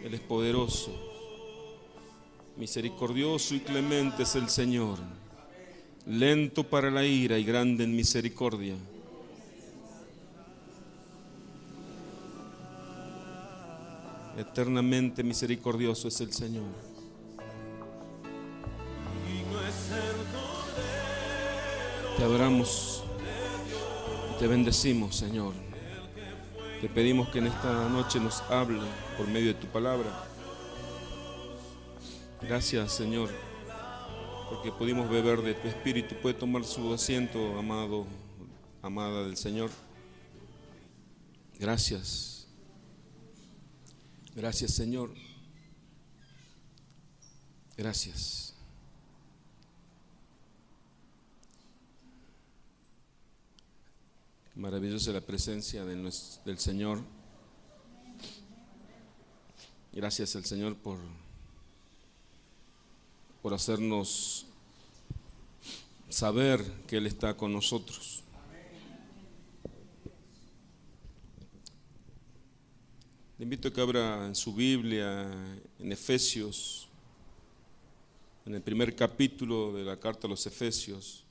Él es poderoso, misericordioso y clemente es el Señor, lento para la ira y grande en misericordia. Eternamente misericordioso es el Señor. Te adoramos y te bendecimos, Señor. Te pedimos que en esta noche nos hable por medio de tu palabra. Gracias, Señor, porque pudimos beber de tu espíritu. Puede tomar su asiento, amado, amada del Señor. Gracias. Gracias, Señor. Gracias. Maravillosa la presencia del Señor. Gracias al Señor por hacernos saber que Él está con nosotros. Le invito a que abra en su Biblia, en Efesios, en el primer capítulo de la carta a los Efesios.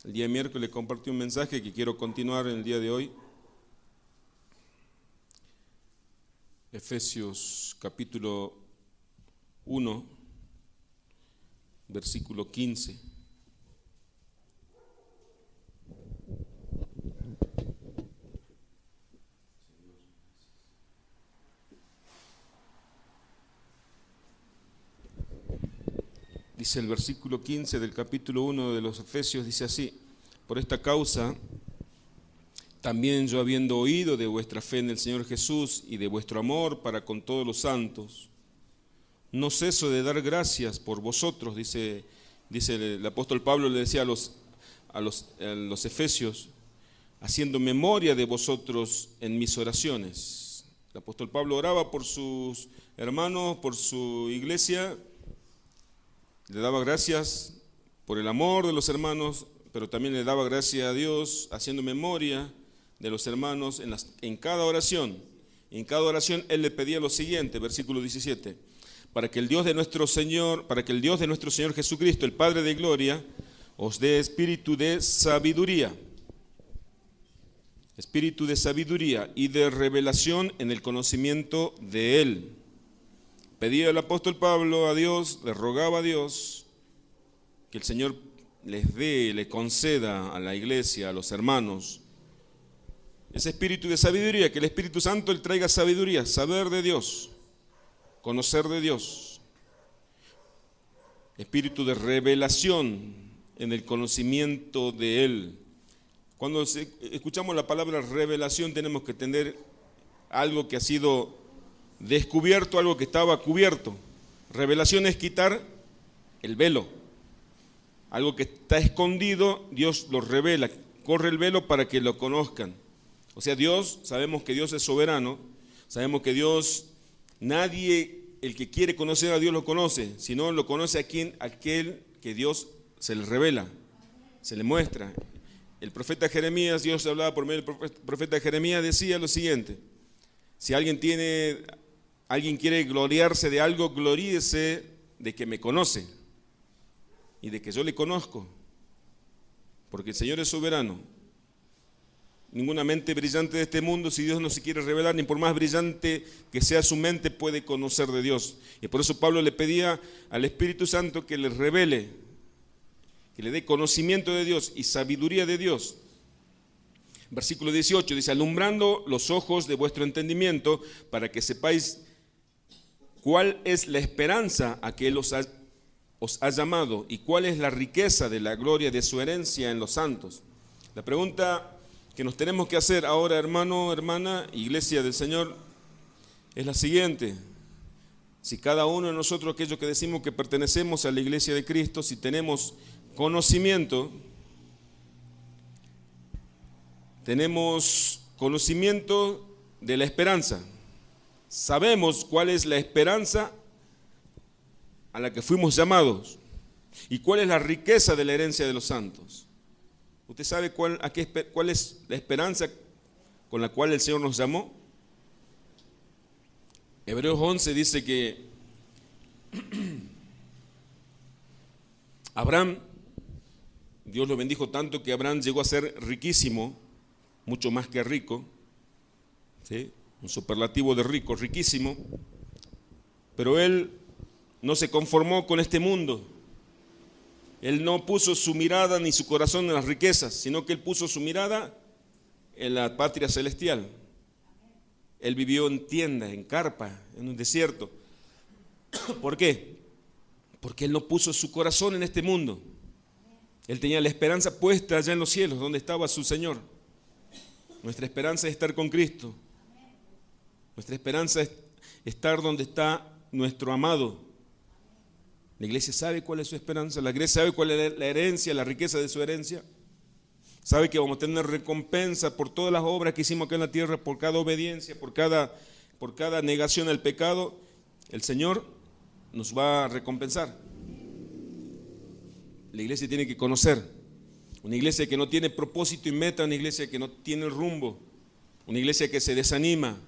El día miércoles compartí un mensaje que quiero continuar en el día de hoy. Efesios capítulo 1, versículo 15. Dice el versículo 15 del capítulo 1 de los Efesios, dice así: por esta causa, también yo, habiendo oído de vuestra fe en el Señor Jesús y de vuestro amor para con todos los santos, no ceso de dar gracias por vosotros, dice el apóstol Pablo, le decía a los Efesios, haciendo memoria de vosotros en mis oraciones. El apóstol Pablo oraba por sus hermanos, por su iglesia. Le daba gracias por el amor de los hermanos, pero también le daba gracias a Dios haciendo memoria de los hermanos en cada oración. En cada oración Él le pedía lo siguiente, versículo 17: para que el Dios de nuestro Señor Jesucristo, el Padre de gloria, os dé espíritu de sabiduría y de revelación en el conocimiento de Él. Pedía el apóstol Pablo a Dios, le rogaba a Dios que el Señor le conceda a la iglesia, a los hermanos, ese espíritu de sabiduría, que el Espíritu Santo Él traiga sabiduría, saber de Dios, conocer de Dios. Espíritu de revelación en el conocimiento de Él. Cuando escuchamos la palabra revelación tenemos que entender algo que ha sido descubierto, algo que estaba cubierto. Revelación es quitar el velo. Algo que está escondido, Dios lo revela, corre el velo para que lo conozcan. O sea, sabemos que Dios es soberano, sabemos que Dios, nadie, el que quiere conocer a Dios lo conoce, sino lo conoce aquel que Dios se le revela, se le muestra. El profeta Jeremías, Dios hablaba por medio del profeta Jeremías, decía lo siguiente: si alguien quiere gloriarse de algo, gloríese de que me conoce y de que yo le conozco, porque el Señor es soberano. Ninguna mente brillante de este mundo, si Dios no se quiere revelar, ni por más brillante que sea su mente, puede conocer de Dios. Y por eso Pablo le pedía al Espíritu Santo que le revele, que le dé conocimiento de Dios y sabiduría de Dios. Versículo 18 dice: alumbrando los ojos de vuestro entendimiento, para que sepáis cuál es la esperanza a que Él os ha llamado y cuál es la riqueza de la gloria de su herencia en los santos. La pregunta que nos tenemos que hacer ahora, hermano, hermana, iglesia del Señor, es la siguiente: si cada uno de nosotros, aquellos que decimos que pertenecemos a la iglesia de Cristo, si tenemos conocimiento de la esperanza, sabemos cuál es la esperanza a la que fuimos llamados y cuál es la riqueza de la herencia de los santos. ¿Usted sabe cuál es la esperanza con la cual el Señor nos llamó? Hebreos 11 dice que Abraham, Dios lo bendijo tanto que Abraham llegó a ser riquísimo, mucho más que rico, ¿sí? Un superlativo de rico, riquísimo, pero él no se conformó con este mundo. Él no puso su mirada ni su corazón en las riquezas, sino que él puso su mirada en la patria celestial. Él vivió en tienda, en carpa, en un desierto. ¿Por qué? Porque él no puso su corazón en este mundo. Él tenía la esperanza puesta allá en los cielos, donde estaba su Señor. Nuestra esperanza es estar con Cristo. Nuestra esperanza es estar donde está nuestro amado. La iglesia sabe cuál es su esperanza, la iglesia sabe cuál es la herencia, la riqueza de su herencia. Sabe que vamos a tener recompensa por todas las obras que hicimos acá en la tierra, por cada obediencia, por cada negación al pecado. El Señor nos va a recompensar. La iglesia tiene que conocer. Una iglesia que no tiene propósito y meta, una iglesia que no tiene rumbo, una iglesia que se desanima,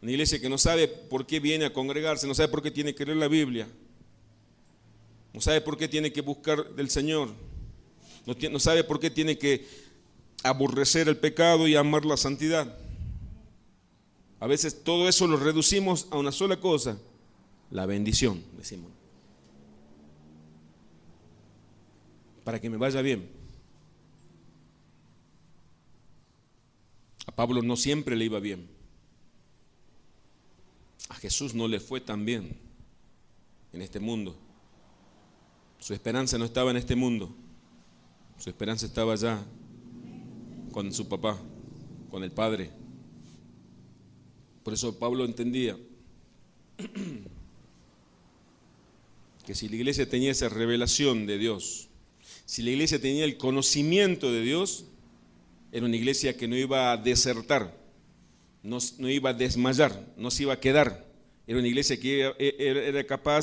una iglesia que no sabe por qué viene a congregarse, no sabe por qué tiene que leer la Biblia, no sabe por qué tiene que buscar del Señor, no sabe por qué tiene que aborrecer el pecado y amar la santidad. A veces todo eso lo reducimos a una sola cosa: la bendición, decimos. Para que me vaya bien. A Pablo no siempre le iba bien. A Jesús no le fue tan bien en este mundo. Su esperanza no estaba en este mundo. Su esperanza estaba allá con su papá, con el Padre. Por eso Pablo entendía que si la iglesia tenía esa revelación de Dios, si la iglesia tenía el conocimiento de Dios, era una iglesia que no iba a desertar, no iba a desmayar, no se iba a quedar. Era una iglesia que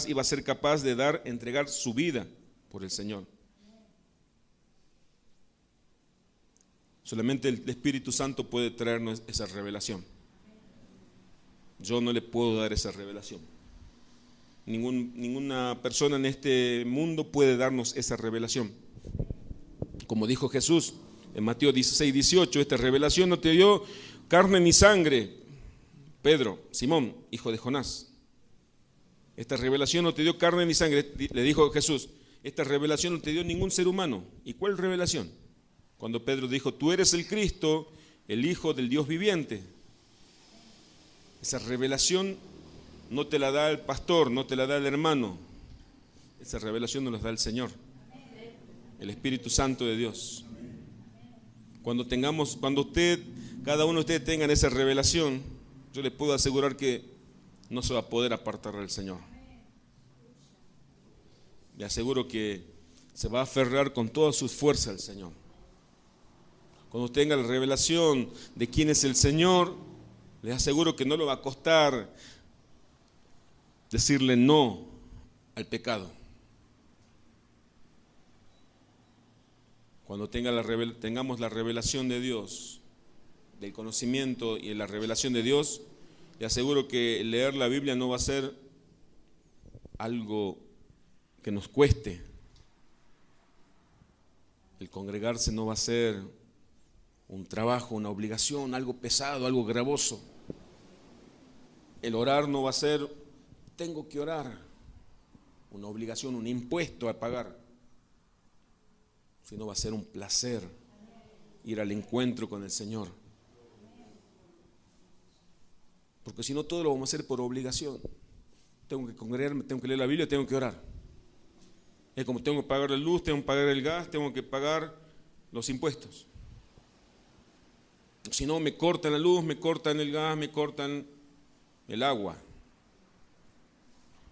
iba a ser capaz de entregar su vida por el Señor. Solamente el Espíritu Santo puede traernos esa revelación. Yo no le puedo dar esa revelación. Ninguna persona en este mundo puede darnos esa revelación. Como dijo Jesús en Mateo 16, 18, esta revelación no te dio carne ni sangre, Pedro, Simón, hijo de Jonás. Esta revelación no te dio carne ni sangre, le dijo Jesús. Esta revelación no te dio ningún ser humano. ¿Y cuál revelación? Cuando Pedro dijo, tú eres el Cristo, el Hijo del Dios viviente. Esa revelación no te la da el pastor, no te la da el hermano. Esa revelación nos la da el Señor, el Espíritu Santo de Dios. Cuando cada uno de ustedes tengan esa revelación, yo les puedo asegurar que no se va a poder apartar del Señor. Le aseguro que se va a aferrar con todas sus fuerzas al Señor. Cuando tenga la revelación de quién es el Señor, les aseguro que no le va a costar decirle no al pecado. Cuando tengamos la revelación de Dios, del conocimiento y de la revelación de Dios, le aseguro que leer la Biblia no va a ser algo que nos cueste. El congregarse no va a ser un trabajo, una obligación, algo pesado, algo gravoso. El orar no va a ser, tengo que orar, una obligación, un impuesto a pagar, sino va a ser un placer ir al encuentro con el Señor. Porque si no, todo lo vamos a hacer por obligación. Tengo que congregarme, tengo que leer la Biblia, tengo que orar. Es como tengo que pagar la luz, tengo que pagar el gas, tengo que pagar los impuestos. Si no, me cortan la luz, me cortan el gas, me cortan el agua.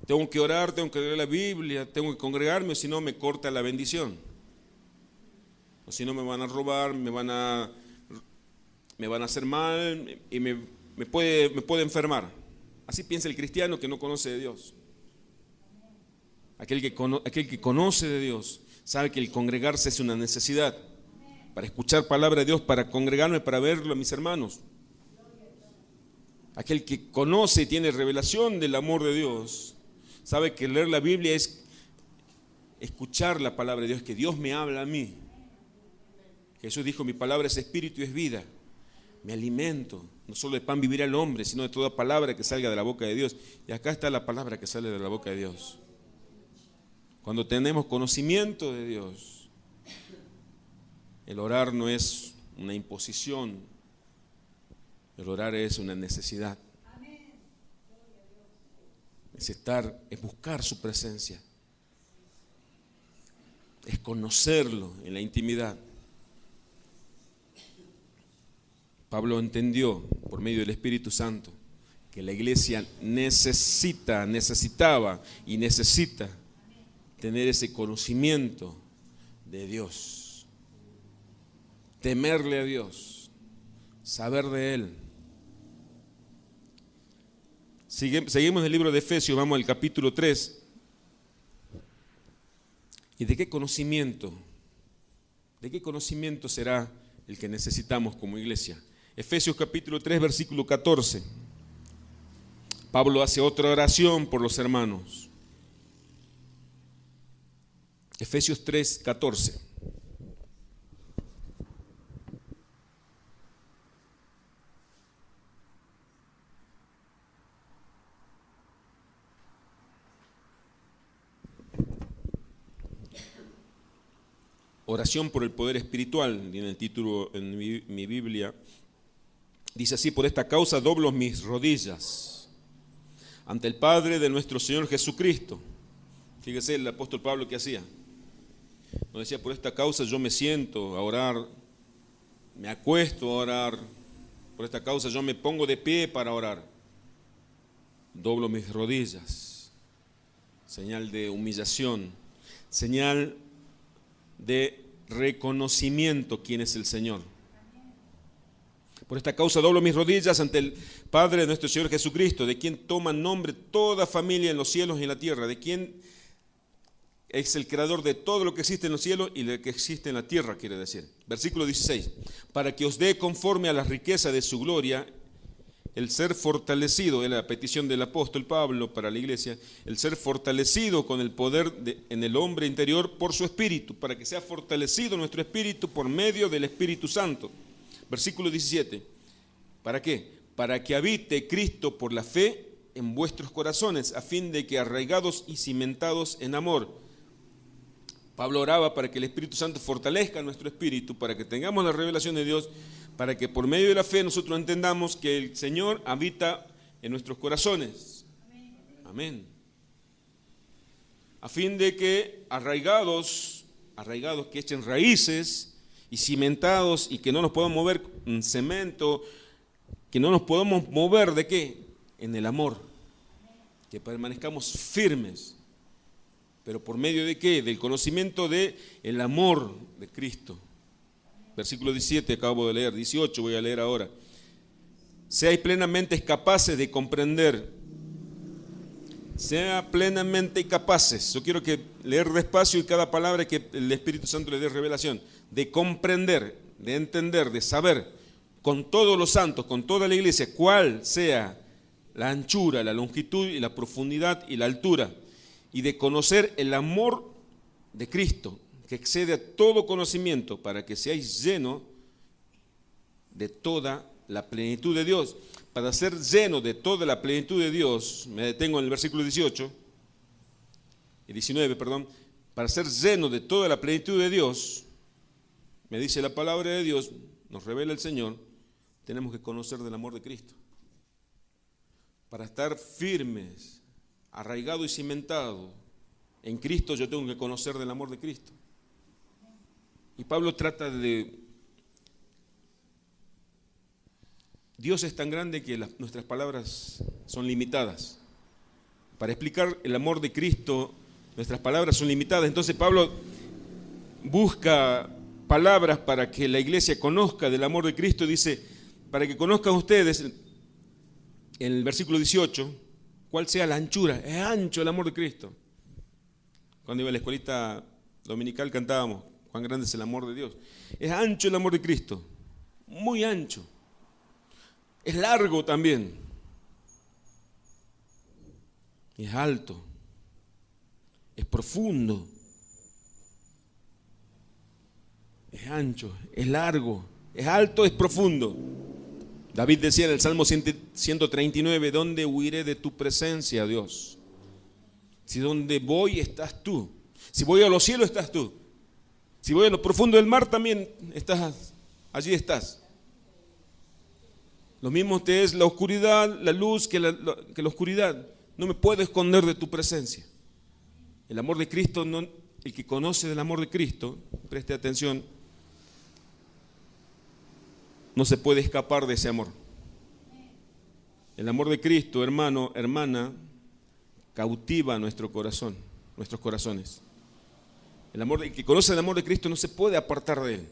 Tengo que orar, tengo que leer la Biblia, tengo que congregarme, si no me corta la bendición. O si no me van a robar, me van a hacer mal y me puede enfermar. Así piensa el cristiano que no conoce de Dios. Aquel que conoce de Dios sabe que el congregarse es una necesidad. Para escuchar palabra de Dios, para congregarme, para verlo a mis hermanos. aquel que conoce y tiene revelación del amor de Dios, sabe que leer la Biblia es escuchar la palabra de Dios, que Dios me habla a mí. Jesús dijo, mi palabra es espíritu y es vida. Me alimento, no solo de pan vivirá el hombre, sino de toda palabra que salga de la boca de Dios. Y acá está la palabra que sale de la boca de Dios. Cuando tenemos conocimiento de Dios, el orar no es una imposición, el orar es una necesidad. Es buscar su presencia, es conocerlo en la intimidad. Pablo entendió por medio del Espíritu Santo que la iglesia necesitaba y necesita tener ese conocimiento de Dios, temerle a Dios, saber de Él. Seguimos el libro de Efesios, vamos al capítulo 3. ¿Y de qué conocimiento? ¿De qué conocimiento será el que necesitamos como iglesia? Efesios capítulo 3, versículo 14. Pablo hace otra oración por los hermanos. Efesios 3, 14. Oración por el poder espiritual, tiene el título en mi Biblia. Dice así: por esta causa doblo mis rodillas ante el Padre de nuestro Señor Jesucristo. Fíjese el apóstol Pablo que hacía. Nos decía, por esta causa yo me siento a orar, me acuesto a orar, por esta causa yo me pongo de pie para orar. Doblo mis rodillas, señal de humillación, señal de reconocimiento quién es el Señor. Por esta causa doblo mis rodillas ante el Padre de nuestro Señor Jesucristo, de quien toma nombre toda familia en los cielos y en la tierra, de quien es el creador de todo lo que existe en los cielos y lo que existe en la tierra, quiere decir. Versículo 16, para que os dé conforme a la riqueza de su gloria, el ser fortalecido, es la petición del apóstol Pablo para la iglesia, el ser fortalecido con el poder en el hombre interior por su espíritu, para que sea fortalecido nuestro espíritu por medio del Espíritu Santo. Versículo 17, ¿para qué? Para que habite Cristo por la fe en vuestros corazones, a fin de que arraigados y cimentados en amor. Pablo oraba para que el Espíritu Santo fortalezca nuestro espíritu, para que tengamos la revelación de Dios, para que por medio de la fe nosotros entendamos que el Señor habita en nuestros corazones. Amén. A fin de que arraigados que echen raíces y cimentados y que no nos podamos mover en cemento, que no nos podamos mover ¿de qué? En el amor. Que permanezcamos firmes. ¿Pero por medio de qué? Del conocimiento del amor de Cristo. Versículo 17 acabo de leer, 18 voy a leer ahora. Seáis plenamente capaces de comprender. Sea plenamente capaces. Yo quiero que leer despacio y cada palabra que el Espíritu Santo le dé revelación. De comprender, de entender, de saber con todos los santos, con toda la iglesia, cuál sea la anchura, la longitud y la profundidad y la altura. Y de conocer el amor de Cristo, que excede a todo conocimiento, para que seáis llenos de toda la plenitud de Dios. Para ser lleno de toda la plenitud de Dios, me detengo en el versículo 19, para ser lleno de toda la plenitud de Dios, me dice la palabra de Dios, nos revela el Señor, tenemos que conocer del amor de Cristo. Para estar firmes, arraigado y cimentado en Cristo, yo tengo que conocer del amor de Cristo. Y Pablo trata de... Dios es tan grande que nuestras palabras son limitadas. Para explicar el amor de Cristo, nuestras palabras son limitadas. Entonces Pablo busca palabras para que la iglesia conozca del amor de Cristo. Dice, para que conozcan ustedes, en el versículo 18, cuál sea la anchura. Es ancho el amor de Cristo. Cuando iba a la escuelita dominical cantábamos, cuán grande es el amor de Dios. Es ancho el amor de Cristo, muy ancho. Es largo también. es alto, es profundo, es ancho, es largo, es alto, es profundo. David decía en el Salmo 139, ¿dónde huiré de tu presencia, Dios? Si donde voy estás tú. Si voy a los cielos estás tú. Si voy a lo profundo del mar también estás, allí estás. Lo mismo te es la oscuridad, la luz que la oscuridad. No me puedo esconder de tu presencia. El amor de Cristo, el que conoce del amor de Cristo, preste atención, no se puede escapar de ese amor. El amor de Cristo, hermano, hermana, cautiva nuestro corazón, nuestros corazones. El que conoce el amor de Cristo no se puede apartar de él.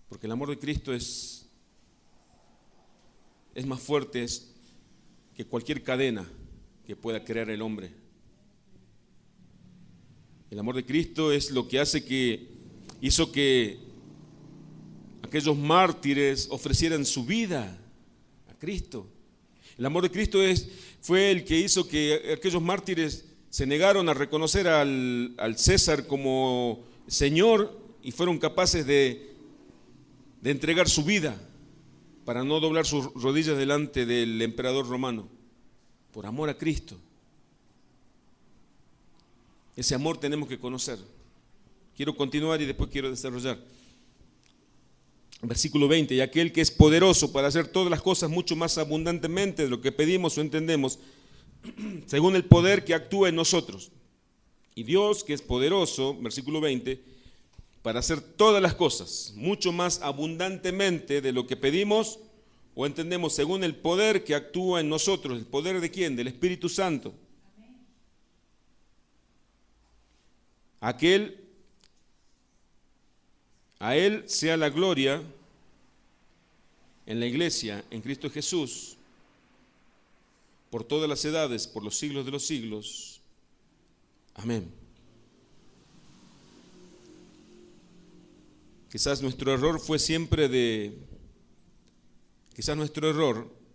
Porque el amor de Cristo es más fuerte que cualquier cadena que pueda crear el hombre. El amor de Cristo es lo que hizo que aquellos mártires ofrecieran su vida a Cristo. El amor de Cristo fue el que hizo que aquellos mártires se negaron a reconocer al César como Señor y fueron capaces de entregar su vida para no doblar sus rodillas delante del emperador romano, por amor a Cristo. Ese amor tenemos que conocer. Quiero continuar y después quiero desarrollar. Versículo 20, y aquel que es poderoso para hacer todas las cosas mucho más abundantemente de lo que pedimos o entendemos, según el poder que actúa en nosotros. Y Dios, que es poderoso, versículo 20, para hacer todas las cosas mucho más abundantemente de lo que pedimos o entendemos, según el poder que actúa en nosotros. ¿El poder de quién? Del Espíritu Santo. A Él sea la gloria en la iglesia, en Cristo Jesús, por todas las edades, por los siglos de los siglos. Amén. Quizás nuestro error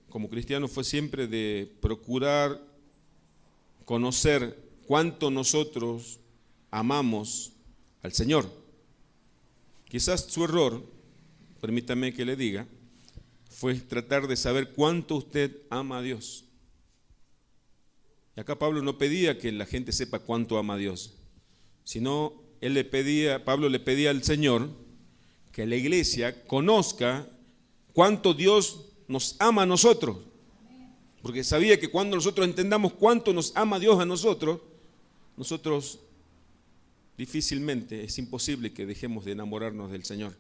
como cristianos fue siempre de procurar conocer cuánto nosotros amamos al Señor. Quizás su error, permítame que le diga, fue tratar de saber cuánto usted ama a Dios. Y acá Pablo no pedía que la gente sepa cuánto ama a Dios, sino Pablo le pedía al Señor que la iglesia conozca cuánto Dios nos ama a nosotros. Porque sabía que cuando nosotros entendamos cuánto nos ama Dios a nosotros difícilmente, es imposible que dejemos de enamorarnos del Señor.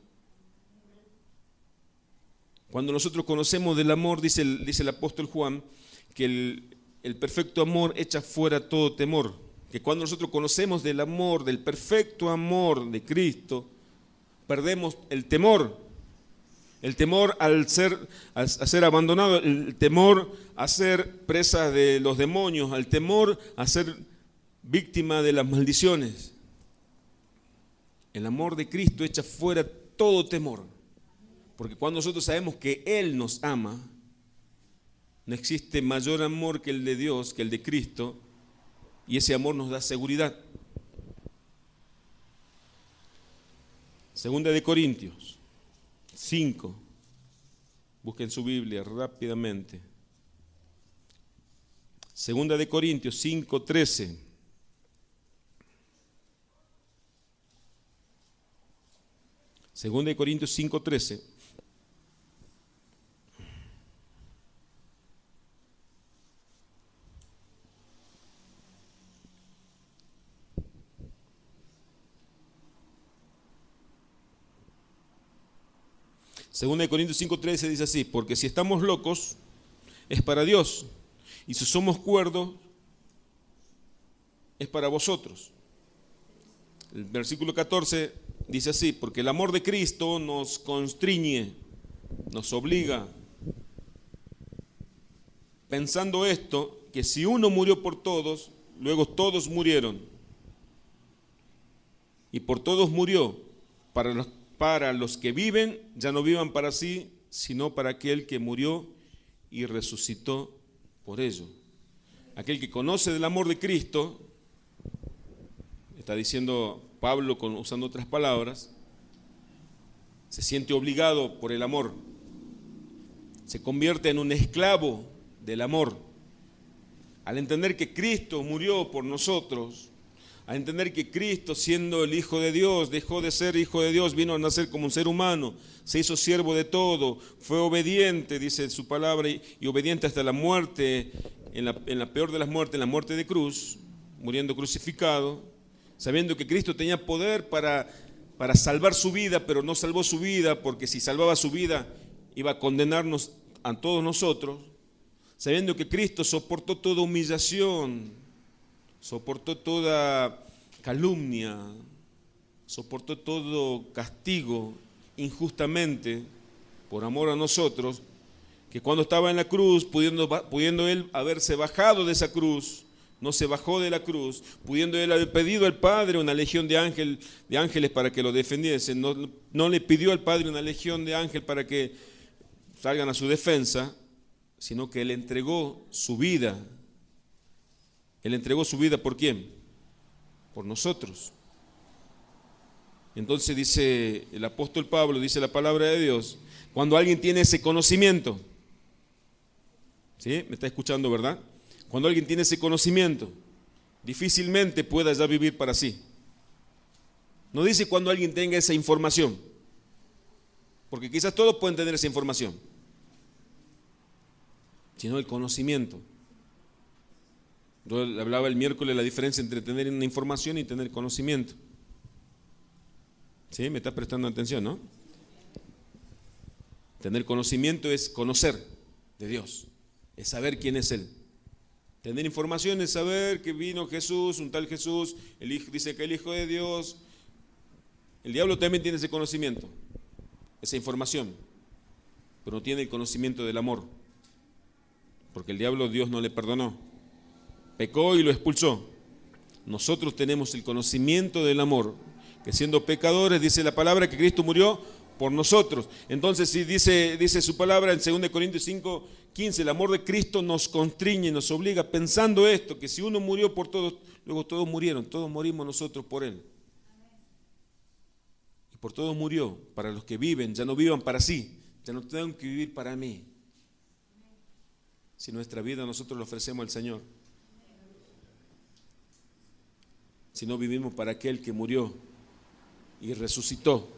Cuando nosotros conocemos del amor, dice el apóstol Juan, que el perfecto amor echa fuera todo temor. Que cuando nosotros conocemos del amor, del perfecto amor de Cristo, perdemos el temor. El temor a ser abandonado, el temor a ser presa de los demonios, el temor a ser víctima de las maldiciones. El amor de Cristo echa fuera todo temor, porque cuando nosotros sabemos que Él nos ama, no existe mayor amor que el de Dios, que el de Cristo, y ese amor nos da seguridad. Segunda de Corintios 5, busquen su Biblia rápidamente. Segunda de Corintios 5:13. Segunda de Corintios 5:13. Segunda de Corintios 5:13 dice así: porque si estamos locos, es para Dios, y si somos cuerdos, es para vosotros. El versículo 14 dice así: porque el amor de Cristo nos constriñe, nos obliga, pensando esto, que si uno murió por todos, luego todos murieron. Y por todos murió, para los que viven, ya no vivan para sí, sino para aquel que murió y resucitó por ello. Aquel que conoce del amor de Cristo, está diciendo Pablo usando otras palabras, se siente obligado por el amor, se convierte en un esclavo del amor. Al entender que Cristo murió por nosotros, al entender que Cristo, siendo el Hijo de Dios, dejó de ser Hijo de Dios, vino a nacer como un ser humano, se hizo siervo de todo, fue obediente, dice su palabra, y obediente hasta la muerte, en la peor de las muertes, en la muerte de cruz, muriendo crucificado, sabiendo que Cristo tenía poder para salvar su vida, pero no salvó su vida, porque si salvaba su vida iba a condenarnos a todos nosotros, sabiendo que Cristo soportó toda humillación, soportó toda calumnia, soportó todo castigo injustamente por amor a nosotros, que cuando estaba en la cruz, pudiendo él haberse bajado de esa cruz, no se bajó de la cruz, pudiendo él haber pedido al Padre una legión de ángeles para que lo defendiesen, no le pidió al Padre una legión de ángeles para que salgan a su defensa, sino que él entregó su vida. Él entregó su vida ¿por quién? Por nosotros. Entonces dice el apóstol Pablo, dice la palabra de Dios, cuando alguien tiene ese conocimiento, ¿sí? ¿Me está escuchando, verdad? Cuando alguien tiene ese conocimiento, difícilmente pueda ya vivir para sí. No dice cuando alguien tenga esa información, porque quizás todos pueden tener esa información, sino el conocimiento. Yo hablaba el miércoles la diferencia entre tener una información y tener conocimiento. ¿Sí? ¿Me está prestando atención, no? Tener conocimiento es conocer de Dios, es saber quién es Él. Tener información es saber que vino Jesús, un tal Jesús, dice que el Hijo de Dios. El diablo también tiene ese conocimiento, esa información, pero no tiene el conocimiento del amor, porque el diablo Dios no le perdonó. Pecó y lo expulsó. Nosotros tenemos el conocimiento del amor, que siendo pecadores, dice la palabra, que Cristo murió por nosotros. Entonces, si dice su palabra en 2 Corintios 5:15, el amor de Cristo nos constriñe, nos obliga, pensando esto, que si uno murió por todos, luego todos murieron, todos morimos nosotros por Él. Y por todos murió, para los que viven, ya no vivan para sí, ya no tengan que vivir para mí. Si nuestra vida nosotros la ofrecemos al Señor. Si no vivimos para aquel que murió y resucitó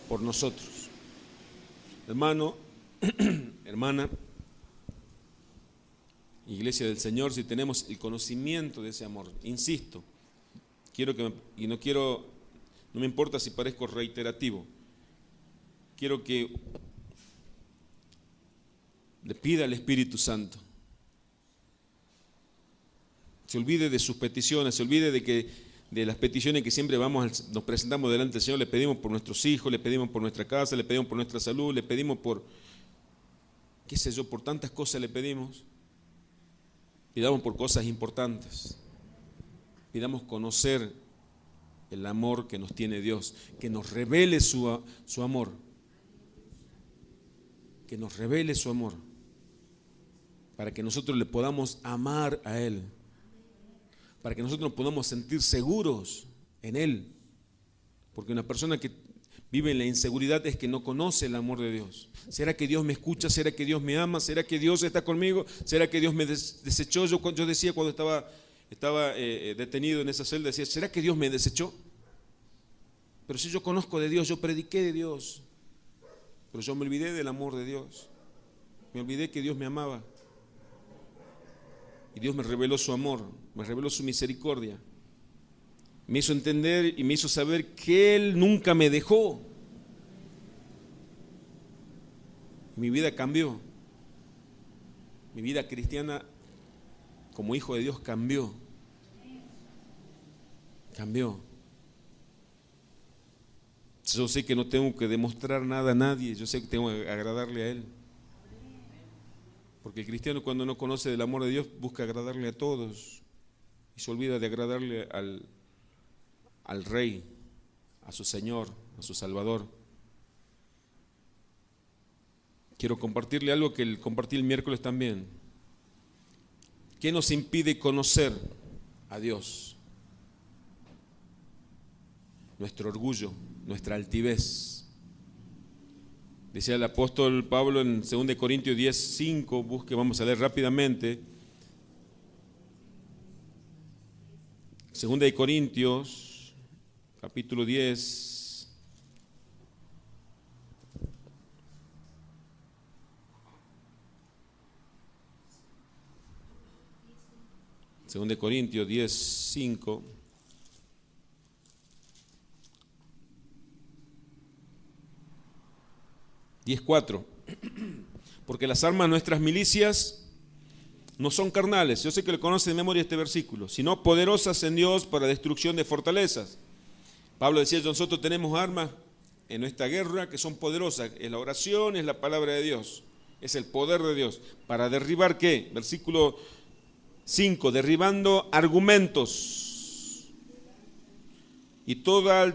por nosotros. Hermano, hermana, Iglesia del Señor, si tenemos el conocimiento de ese amor, insisto, no me importa si parezco reiterativo, quiero que le pida al Espíritu Santo, se olvide de sus peticiones, se olvide de las peticiones que siempre nos presentamos delante del Señor, le pedimos por nuestros hijos, le pedimos por nuestra casa, le pedimos por nuestra salud, le pedimos por, qué sé yo, por tantas cosas le pedimos. Pidamos por cosas importantes, pidamos conocer el amor que nos tiene Dios, que nos revele su amor, que nos revele su amor, para que nosotros le podamos amar a Él, para que nosotros nos podamos sentir seguros en Él, porque una persona que vive en la inseguridad es que no conoce el amor de Dios. ¿Será que Dios me escucha? ¿Será que Dios me ama? ¿Será que Dios está conmigo? ¿Será que Dios me desechó? Yo decía cuando estaba detenido en esa celda, decía, ¿será que Dios me desechó? Pero si yo conozco de Dios, yo prediqué de Dios, pero yo me olvidé del amor de Dios, me olvidé que Dios me amaba. Y Dios me reveló su amor, me reveló su misericordia. Me hizo entender y me hizo saber que Él nunca me dejó. Mi vida cambió. Mi vida cristiana como hijo de Dios cambió. Cambió. Yo sé que no tengo que demostrar nada a nadie, yo sé que tengo que agradarle a Él. Porque el cristiano cuando no conoce del amor de Dios busca agradarle a todos y se olvida de agradarle al Rey, a su Señor, a su Salvador. Quiero compartirle algo que compartí el miércoles también. ¿Qué nos impide conocer a Dios? Nuestro orgullo, nuestra altivez. Decía el apóstol Pablo en 2 Corintios 10:5, vamos a leer rápidamente. 2 Corintios, capítulo 10. Según de Corintios 10:5. Porque las armas de nuestras milicias no son carnales, yo sé que le conoce de memoria este versículo, sino poderosas en Dios para destrucción de fortalezas. Pablo decía, nosotros tenemos armas en nuestra guerra que son poderosas, es la oración, es la palabra de Dios, es el poder de Dios. ¿Para derribar qué? Versículo 5, derribando argumentos y toda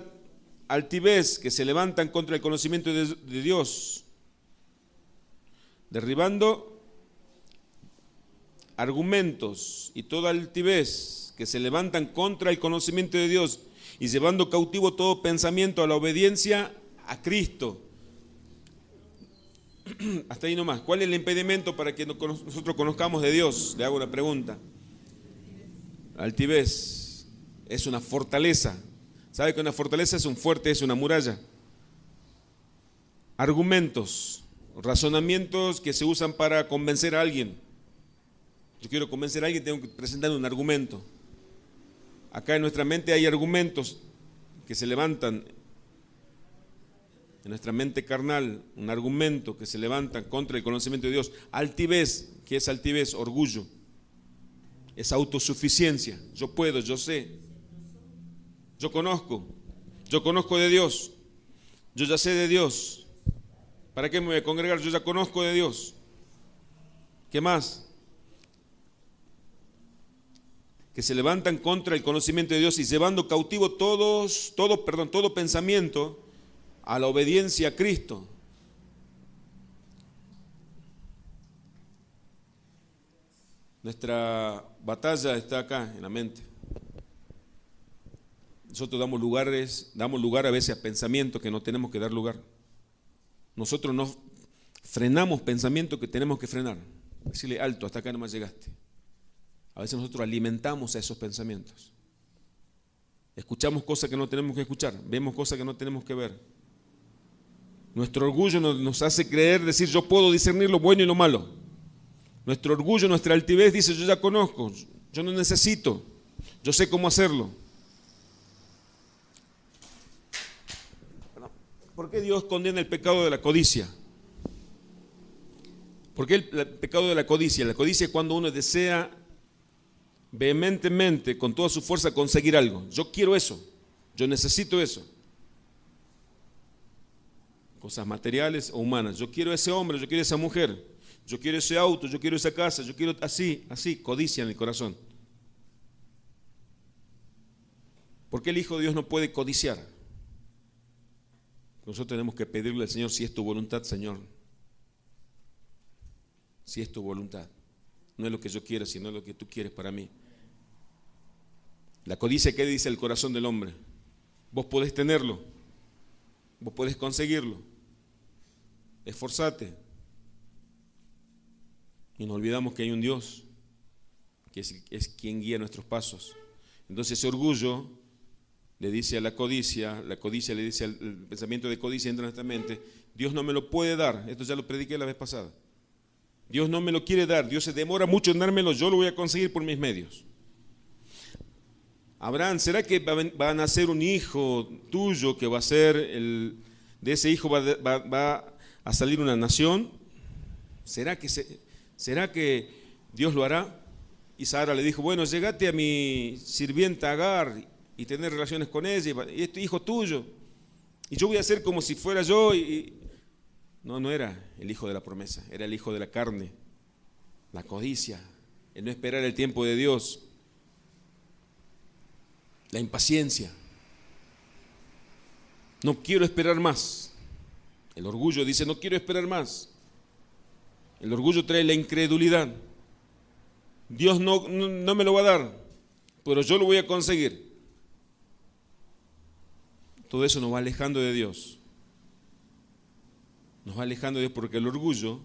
altivez que se levantan contra el conocimiento de Dios. Derribando argumentos y toda altivez que se levantan contra el conocimiento de Dios y llevando cautivo todo pensamiento a la obediencia a Cristo. Hasta ahí nomás. ¿Cuál es el impedimento para que nosotros conozcamos de Dios? Le hago una pregunta. La altivez es una fortaleza. ¿Sabe que una fortaleza es un fuerte, es una muralla? Argumentos, razonamientos que se usan para convencer a alguien. Yo quiero convencer a alguien, tengo que presentar un argumento. Acá en nuestra mente hay argumentos que se levantan, en nuestra mente carnal, un argumento que se levantan contra el conocimiento de Dios. Altivez, ¿qué es altivez? Orgullo. Es autosuficiencia. Yo puedo, yo sé. Yo conozco de Dios. Yo ya sé de Dios. ¿Para qué me voy a congregar? Yo ya conozco de Dios. ¿Qué más? Que se levantan contra el conocimiento de Dios y llevando cautivo todo pensamiento a la obediencia a Cristo. Nuestra batalla está acá en la mente. Nosotros damos lugar a veces a pensamientos que no tenemos que dar lugar. Nosotros no frenamos pensamientos que tenemos que frenar. Decirle, alto, hasta acá nomás llegaste. A veces nosotros alimentamos a esos pensamientos. Escuchamos cosas que no tenemos que escuchar, vemos cosas que no tenemos que ver. Nuestro orgullo nos hace creer, decir, yo puedo discernir lo bueno y lo malo. Nuestro orgullo, nuestra altivez dice, yo ya conozco, yo no necesito, yo sé cómo hacerlo. ¿Por qué Dios condena el pecado de la codicia? ¿Por qué el pecado de la codicia? La codicia es cuando uno desea vehementemente, con toda su fuerza, conseguir algo. Yo quiero eso, yo necesito eso. Cosas materiales o humanas. Yo quiero ese hombre, yo quiero esa mujer, yo quiero ese auto, yo quiero esa casa, yo quiero así, codicia en el corazón. ¿Por qué el Hijo de Dios no puede codiciar? Nosotros tenemos que pedirle al Señor, si es tu voluntad, Señor. Si es tu voluntad. No es lo que yo quiero, sino lo que tú quieres para mí. La codicia, ¿qué dice el corazón del hombre? Vos podés tenerlo, vos podés conseguirlo. Esforzate. Y nos olvidamos que hay un Dios que es quien guía nuestros pasos. Entonces ese orgullo le dice a la codicia le dice al pensamiento de codicia entra en nuestra mente, Dios no me lo puede dar. Esto ya lo prediqué la vez pasada. Dios no me lo quiere dar, Dios se demora mucho en dármelo, yo lo voy a conseguir por mis medios. Abraham, ¿será que va a nacer un hijo tuyo que va a ser de ese hijo va a salir una nación? ¿Será que Dios lo hará? Y Sara le dijo, bueno, llegate a mi sirvienta Agar y tener relaciones con ella, y este hijo tuyo, y yo voy a hacer como si fuera yo. No era el hijo de la promesa, era el hijo de la carne, la codicia, el no esperar el tiempo de Dios, la impaciencia. No quiero esperar más. El orgullo dice, no quiero esperar más. El orgullo trae la incredulidad. Dios no me lo va a dar, pero yo lo voy a conseguir. Todo eso nos va alejando de Dios. Nos va alejando de Dios porque el orgullo,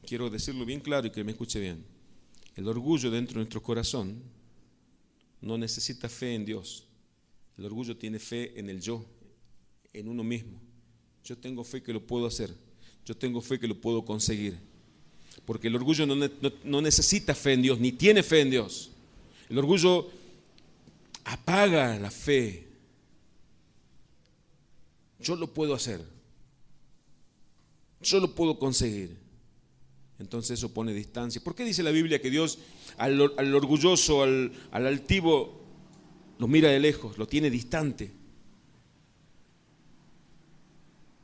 quiero decirlo bien claro y que me escuche bien, el orgullo dentro de nuestro corazón no necesita fe en Dios. El orgullo tiene fe en el yo, en uno mismo. Yo tengo fe que lo puedo hacer. Yo tengo fe que lo puedo conseguir. Porque el orgullo no necesita fe en Dios, ni tiene fe en Dios. El orgullo apaga la fe. Yo lo puedo hacer. Yo lo puedo conseguir. Entonces eso pone distancia. ¿Por qué dice la Biblia que Dios al orgulloso, al altivo, lo mira de lejos, lo tiene distante?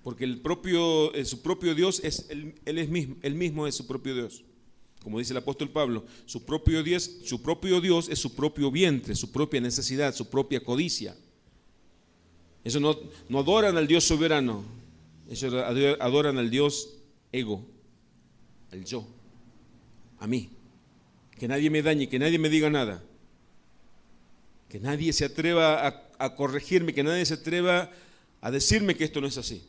Porque su propio Dios él mismo es su propio Dios. Como dice el apóstol Pablo, su propio Dios es su propio vientre, su propia necesidad, su propia codicia. Ellos no adoran al Dios soberano, ellos adoran al Dios ego, al yo, a mí. Que nadie me dañe, que nadie me diga nada. Que nadie se atreva a corregirme, que nadie se atreva a decirme que esto no es así.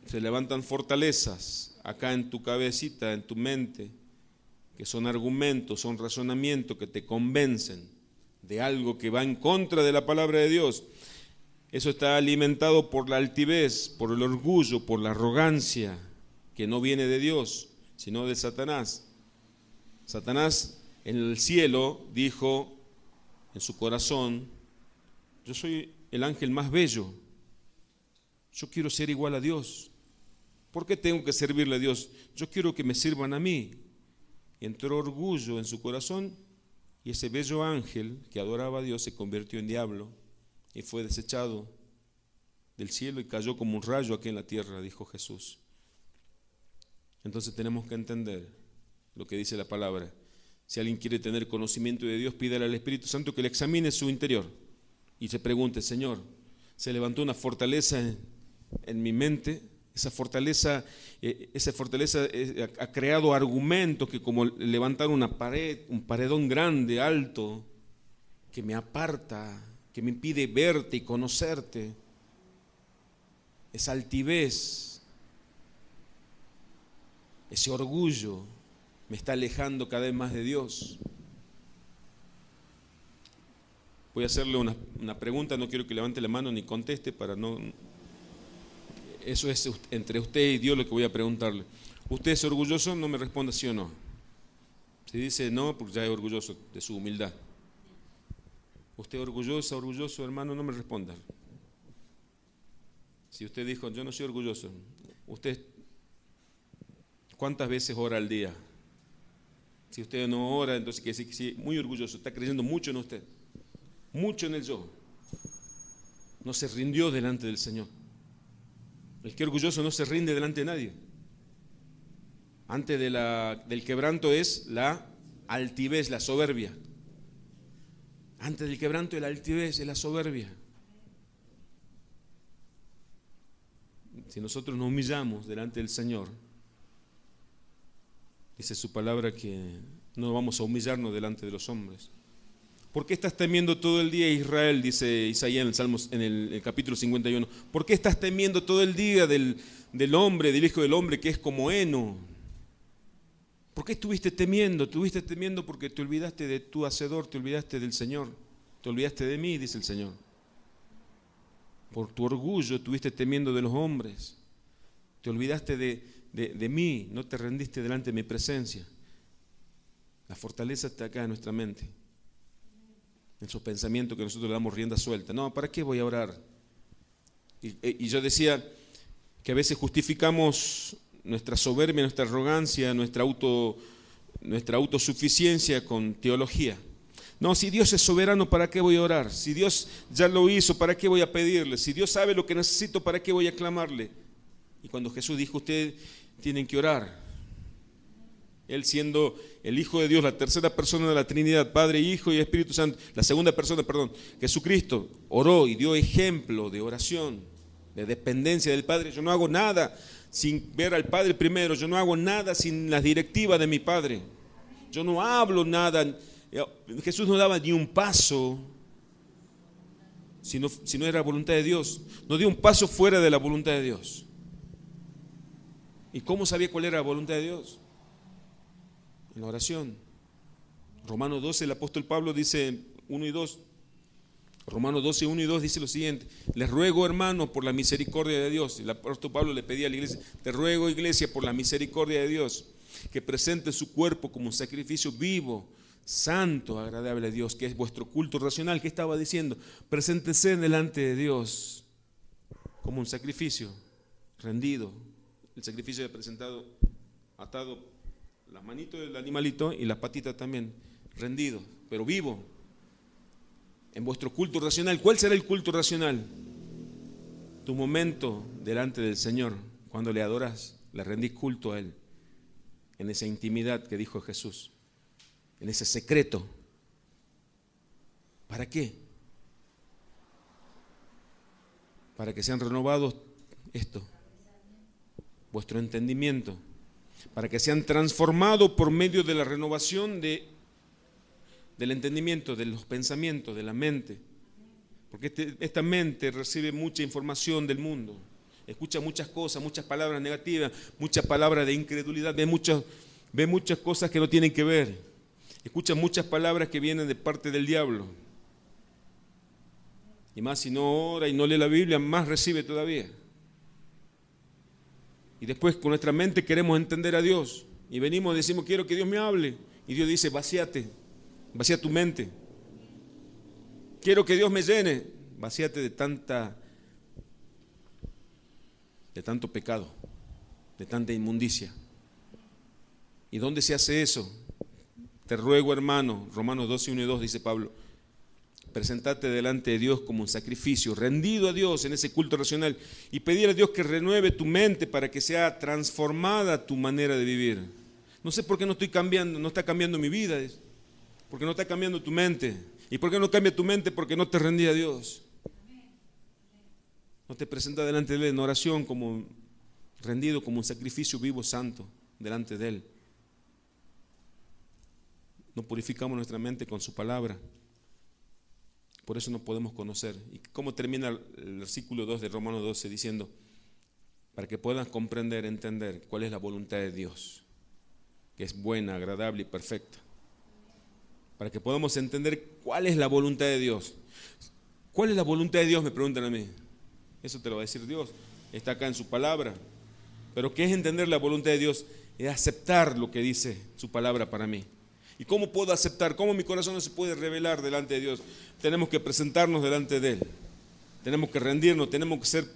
Se levantan fortalezas acá en tu cabecita, en tu mente, que son argumentos, son razonamientos que te convencen de algo que va en contra de la palabra de Dios. Eso está alimentado por la altivez, por el orgullo, por la arrogancia, que no viene de Dios, sino de Satanás. Satanás en el cielo dijo en su corazón: yo soy el ángel más bello, yo quiero ser igual a Dios. ¿Por qué tengo que servirle a Dios? Yo quiero que me sirvan a mí. Y entró orgullo en su corazón y ese bello ángel que adoraba a Dios se convirtió en diablo y fue desechado del cielo y cayó como un rayo aquí en la tierra, dijo Jesús. Entonces tenemos que entender lo que dice la palabra. Si alguien quiere tener conocimiento de Dios, pídale al Espíritu Santo que le examine su interior y se pregunte: Señor, ¿se levantó una fortaleza en mi mente? Esa fortaleza ha creado argumentos que, como levantar una pared, un paredón grande, alto, que me aparta, que me impide verte y conocerte. Esa altivez, ese orgullo me está alejando cada vez más de Dios. Voy a hacerle una pregunta, no quiero que levante la mano ni conteste para no... Eso es entre usted y Dios lo que voy a preguntarle. ¿Usted es orgulloso? No me responda sí o no. Si dice no, pues ya es orgulloso de su humildad. ¿Usted es orgulloso, hermano? No me responda. Si usted dijo, yo no soy orgulloso, ¿usted cuántas veces ora al día? Si usted no ora, entonces quiere decir que sí, muy orgulloso, está creyendo mucho en usted, mucho en el yo. No se rindió delante del Señor. El que es orgulloso no se rinde delante de nadie. Antes del quebranto es la altivez, la soberbia. Antes del quebranto es la altivez, es la soberbia. Si nosotros nos humillamos delante del Señor, dice su palabra que no vamos a humillarnos delante de los hombres. ¿Por qué estás temiendo todo el día, Israel? Dice Isaías en el Salmos, en el capítulo 51. ¿Por qué estás temiendo todo el día del hombre, del hijo del hombre que es como heno? ¿Por qué estuviste temiendo? Estuviste temiendo porque te olvidaste de tu Hacedor, te olvidaste del Señor, te olvidaste de mí, dice el Señor. Por tu orgullo estuviste temiendo de los hombres, te olvidaste de mí, no te rendiste delante de mi presencia. La fortaleza está acá en nuestra mente, en esos pensamientos que nosotros le damos rienda suelta. No, ¿para qué voy a orar? Y yo decía que a veces justificamos nuestra soberbia, nuestra arrogancia, nuestra autosuficiencia con teología. No, si Dios es soberano, ¿para qué voy a orar? Si Dios ya lo hizo, ¿para qué voy a pedirle? Si Dios sabe lo que necesito, ¿para qué voy a clamarle? Y cuando Jesús dijo, ustedes tienen que orar, Él siendo el Hijo de Dios, la tercera persona de la Trinidad, Padre, Hijo y Espíritu Santo, la segunda persona, Jesucristo, oró y dio ejemplo de oración. de dependencia del Padre. Yo no hago nada sin ver al Padre primero, yo no hago nada sin las directivas de mi Padre. Yo no hablo nada. Jesús no daba ni un paso si no era voluntad de Dios. No dio un paso fuera de la voluntad de Dios. ¿Y cómo sabía cuál era la voluntad de Dios? En la oración. Romanos 12, el apóstol Pablo dice 1 y 2. Romanos 12, 1 y 2 dice lo siguiente: les ruego, hermanos, por la misericordia de Dios. El apóstol Pablo le pedía a la iglesia: te ruego, iglesia, por la misericordia de Dios, que presente su cuerpo como un sacrificio vivo, santo, agradable a Dios, que es vuestro culto racional. ¿Qué estaba diciendo? Preséntese delante de Dios como un sacrificio rendido. El sacrificio de presentado, atado las manitos del animalito y las patitas también, rendido, pero vivo. En vuestro culto racional. ¿Cuál será el culto racional? Tu momento delante del Señor, cuando le adoras, le rendís culto a Él, en esa intimidad que dijo Jesús, en ese secreto. ¿Para qué? Para que sean renovados vuestro entendimiento, para que sean transformados por medio de la renovación del entendimiento, de los pensamientos, de la mente. Porque esta mente recibe mucha información del mundo, escucha muchas cosas, muchas palabras negativas, muchas palabras de incredulidad, ve muchas cosas que no tienen que ver, escucha muchas palabras que vienen de parte del diablo. Y más si no ora y no lee la Biblia, más recibe todavía. Y después con nuestra mente queremos entender a Dios. Y venimos y decimos: quiero que Dios me hable. Y Dios dice: vacía tu mente. Quiero que Dios me llene. Vacíate de tanto pecado, de tanta inmundicia. ¿Y dónde se hace eso? Te ruego, hermano, Romanos 12, 1 y 2 dice Pablo: presentate delante de Dios como un sacrificio, rendido a Dios en ese culto racional, y pedir a Dios que renueve tu mente para que sea transformada tu manera de vivir. No sé por qué no estoy cambiando, no está cambiando mi vida, porque no está cambiando tu mente. ¿Y por qué no cambia tu mente? Porque no te rendí a Dios. No te presentas delante de Él en oración como rendido, como un sacrificio vivo, santo, delante de Él. No purificamos nuestra mente con su palabra. Por eso no podemos conocer. ¿Y cómo termina el versículo 2 de Romanos 12? Diciendo: para que puedas comprender, entender cuál es la voluntad de Dios, que es buena, agradable y perfecta. Para que podamos entender cuál es la voluntad de Dios. ¿Cuál es la voluntad de Dios? Me preguntan a mí. Eso te lo va a decir Dios. Está acá en su palabra. Pero ¿qué es entender la voluntad de Dios? Es aceptar lo que dice su palabra para mí. ¿Y cómo puedo aceptar? ¿Cómo mi corazón no se puede revelar delante de Dios? Tenemos que presentarnos delante de Él. Tenemos que rendirnos, tenemos que ser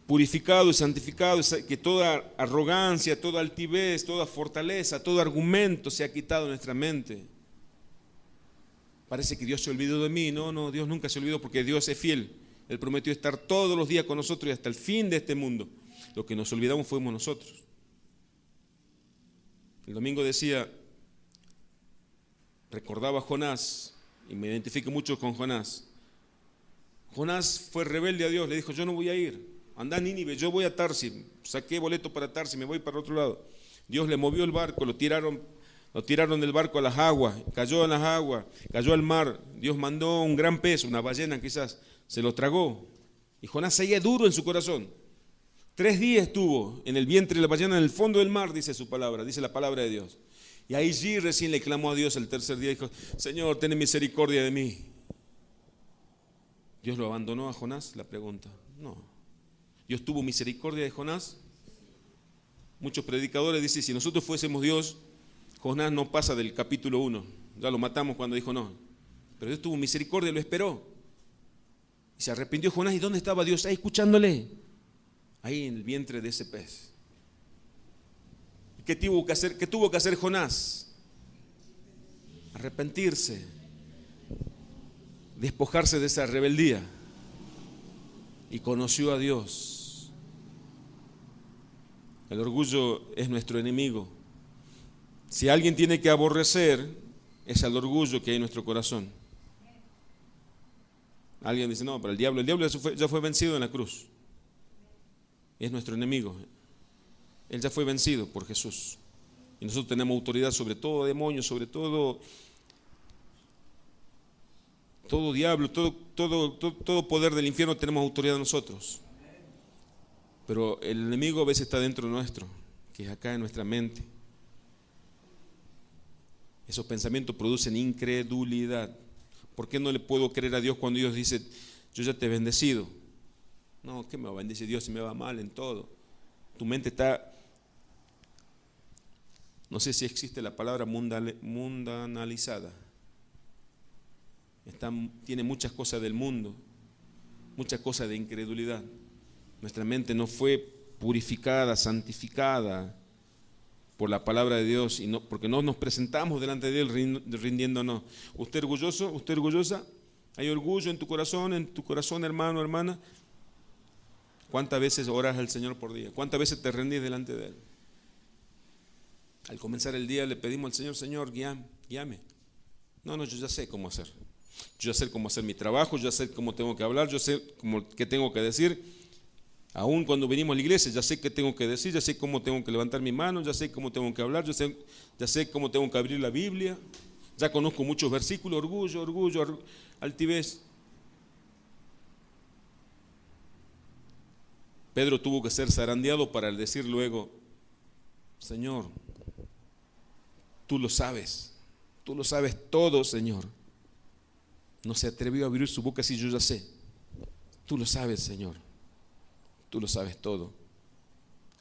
purificados y santificados, que toda arrogancia, toda altivez, toda fortaleza, todo argumento sea quitado de nuestra mente. Parece que Dios se olvidó de mí. No, Dios nunca se olvidó, porque Dios es fiel. Él prometió estar todos los días con nosotros y hasta el fin de este mundo. Lo que nos olvidamos fuimos nosotros. El domingo recordaba a Jonás, y me identifico mucho con Jonás. Jonás fue rebelde a Dios, le dijo: yo no voy a ir, anda a Nínive, yo voy a Tarsis, saqué boleto para Tarsis, me voy para otro lado. Dios le movió el barco, lo tiraron del barco a las aguas, cayó en las aguas, cayó al mar. Dios mandó un gran pez, una ballena quizás, se lo tragó. Y Jonás seguía duro en su corazón. 3 días estuvo en el vientre de la ballena, en el fondo del mar, dice su palabra, dice la palabra de Dios. Y ahí sí recién le clamó a Dios el tercer día y dijo: Señor, ten misericordia de mí. ¿Dios lo abandonó a Jonás? La pregunta. No. ¿Dios tuvo misericordia de Jonás? Muchos predicadores dicen: si nosotros fuésemos Dios, Jonás no pasa del capítulo 1. Ya lo matamos cuando dijo no. Pero Dios tuvo misericordia, lo esperó. Y se arrepintió Jonás. ¿Y dónde estaba Dios? Ahí escuchándole. Ahí en el vientre de ese pez. ¿Qué tuvo que hacer Jonás? Arrepentirse, despojarse de esa rebeldía, y conoció a Dios. El orgullo es nuestro enemigo. Si alguien tiene que aborrecer, es al orgullo que hay en nuestro corazón. Alguien dice: no, pero el diablo ya fue vencido en la cruz. es nuestro enemigo. Él ya fue vencido por Jesús. Y nosotros tenemos autoridad sobre todo demonio, sobre todo diablo, todo poder del infierno tenemos autoridad nosotros. Pero el enemigo a veces está dentro nuestro, que es acá en nuestra mente. Esos pensamientos producen incredulidad. ¿Por qué no le puedo creer a Dios cuando Dios dice, yo ya te he bendecido? No, ¿qué me va a bendecir Dios si me va mal en todo? Tu mente está, no sé si existe la palabra mundanalizada. Tiene muchas cosas del mundo, muchas cosas de incredulidad. Nuestra mente no fue purificada, santificada por la palabra de Dios, y no, porque no nos presentamos delante de Él rindiéndonos. ¿Usted orgulloso? ¿Usted orgullosa? ¿Hay orgullo en tu corazón, hermano, hermana? ¿Cuántas veces oras al Señor por día? ¿Cuántas veces te rendís delante de Él? Al comenzar el día le pedimos al Señor, Señor, guíame. No, yo ya sé cómo hacer. Yo ya sé cómo hacer mi trabajo, yo ya sé cómo tengo que hablar, yo sé qué tengo que decir. Aún cuando venimos a la iglesia, ya sé qué tengo que decir, ya sé cómo tengo que levantar mi mano, ya sé cómo tengo que hablar, ya sé cómo tengo que abrir la Biblia. Ya conozco muchos versículos, orgullo, altivez. Pedro tuvo que ser zarandeado para decir luego, Señor, tú lo sabes todo, Señor. No se atrevió a abrir su boca así, yo ya sé. Tú lo sabes, Señor. Tú lo sabes todo.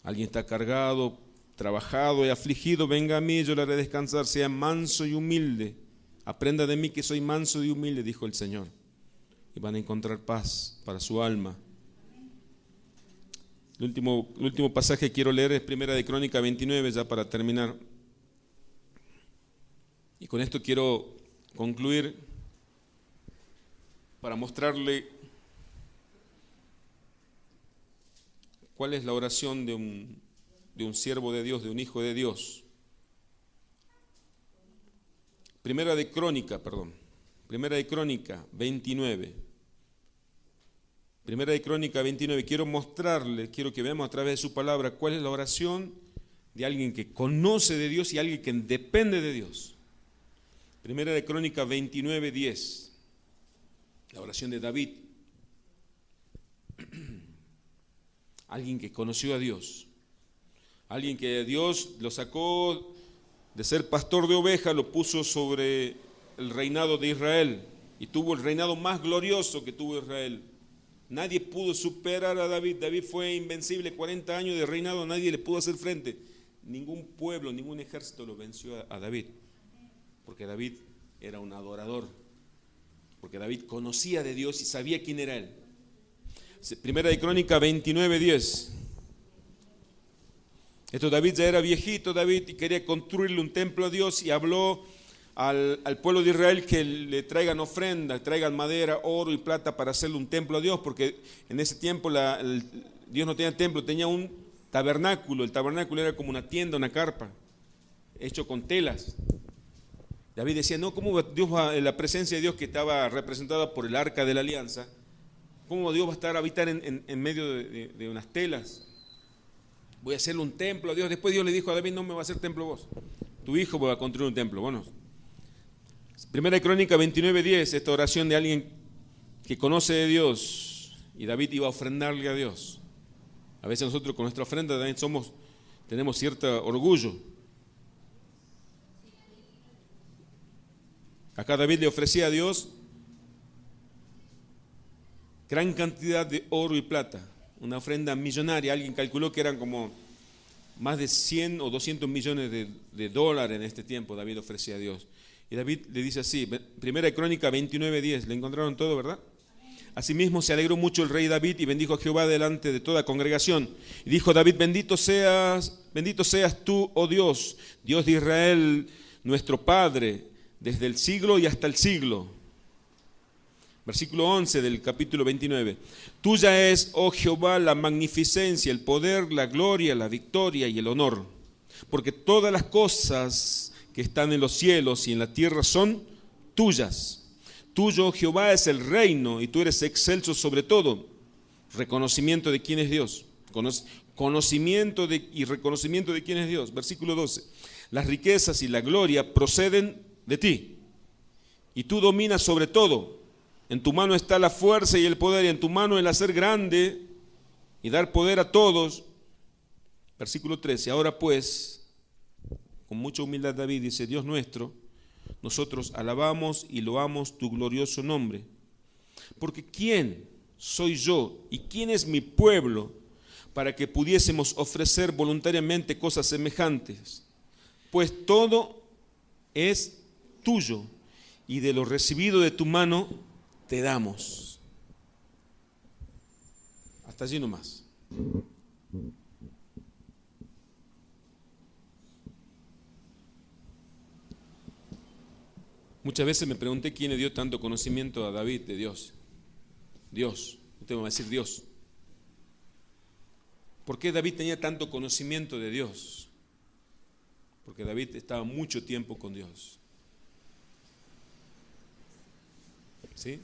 Alguien está cargado, trabajado y afligido, venga a mí, yo le haré descansar. Sea manso y humilde. Aprenda de mí que soy manso y humilde, dijo el Señor. Y van a encontrar paz para su alma. El último pasaje que quiero leer es Primera de Crónica 29, ya para terminar. Y con esto quiero concluir para mostrarle cuál es la oración de un siervo de Dios, de un hijo de Dios. Primera de Crónica 29. Primera de Crónica 29. Quiero que veamos a través de su palabra cuál es la oración de alguien que conoce de Dios y alguien que depende de Dios. Primera de Crónica 29, 10. La oración de David. Alguien que conoció a Dios. Alguien que Dios lo sacó de ser pastor de ovejas, lo puso sobre el reinado de Israel y tuvo el reinado más glorioso que tuvo Israel. Nadie pudo superar a David. David fue invencible, 40 años de reinado, nadie le pudo hacer frente. Ningún pueblo, ningún ejército lo venció a David, porque David era un adorador, porque David conocía de Dios y sabía quién era Él. Primera de Crónica 29, 10. David ya era viejito, David, y quería construirle un templo a Dios, y habló al pueblo de Israel que le traigan ofrendas, traigan madera, oro y plata para hacerle un templo a Dios, porque en ese tiempo Dios no tenía templo, tenía un tabernáculo. El tabernáculo era como una tienda, una carpa, hecho con telas. David decía, no, ¿cómo Dios la presencia de Dios que estaba representada por el arca de la alianza, cómo Dios va a estar a habitar en medio de unas telas? Voy a hacerle un templo a Dios. Después Dios le dijo a David, no me va a hacer templo vos, tu hijo va a construir un templo. Bueno, Primera de Crónica 29, 10, esta oración de alguien que conoce de Dios, y David iba a ofrendarle a Dios. A veces nosotros con nuestra ofrenda también tenemos cierto orgullo. Acá David le ofrecía a Dios gran cantidad de oro y plata, una ofrenda millonaria. Alguien calculó que eran como más de 100 o 200 millones de dólares en este tiempo David ofrecía a Dios. Y David le dice así, Primera de Crónica 29, 10, ¿le encontraron todo, verdad? Asimismo se alegró mucho el rey David y bendijo a Jehová delante de toda congregación. Y dijo David, bendito seas tú, oh Dios, Dios de Israel, nuestro Padre, desde el siglo y hasta el siglo. Versículo 11 del capítulo 29. Tuya es, oh Jehová, la magnificencia, el poder, la gloria, la victoria y el honor. Porque todas las cosas que están en los cielos y en la tierra son tuyas. Tuyo, oh Jehová, es el reino y tú eres excelso sobre todo. Reconocimiento de quién es Dios. Conocimiento y reconocimiento de quién es Dios. Versículo 12. Las riquezas y la gloria proceden de ti, y tú dominas sobre todo. En tu mano está la fuerza y el poder, y en tu mano el hacer grande y dar poder a todos. Versículo 13. Ahora pues, con mucha humildad David dice: Dios nuestro, nosotros alabamos y loamos tu glorioso nombre. Porque ¿quién soy yo y quién es mi pueblo para que pudiésemos ofrecer voluntariamente cosas semejantes? Pues todo es tuyo, y de lo recibido de tu mano te damos. Hasta allí nomás. Muchas veces me pregunté quién le dio tanto conocimiento a David de Dios. Dios. Usted me va a decir Dios. ¿Por qué David tenía tanto conocimiento de Dios? Porque David estaba mucho tiempo con Dios. ¿Sí?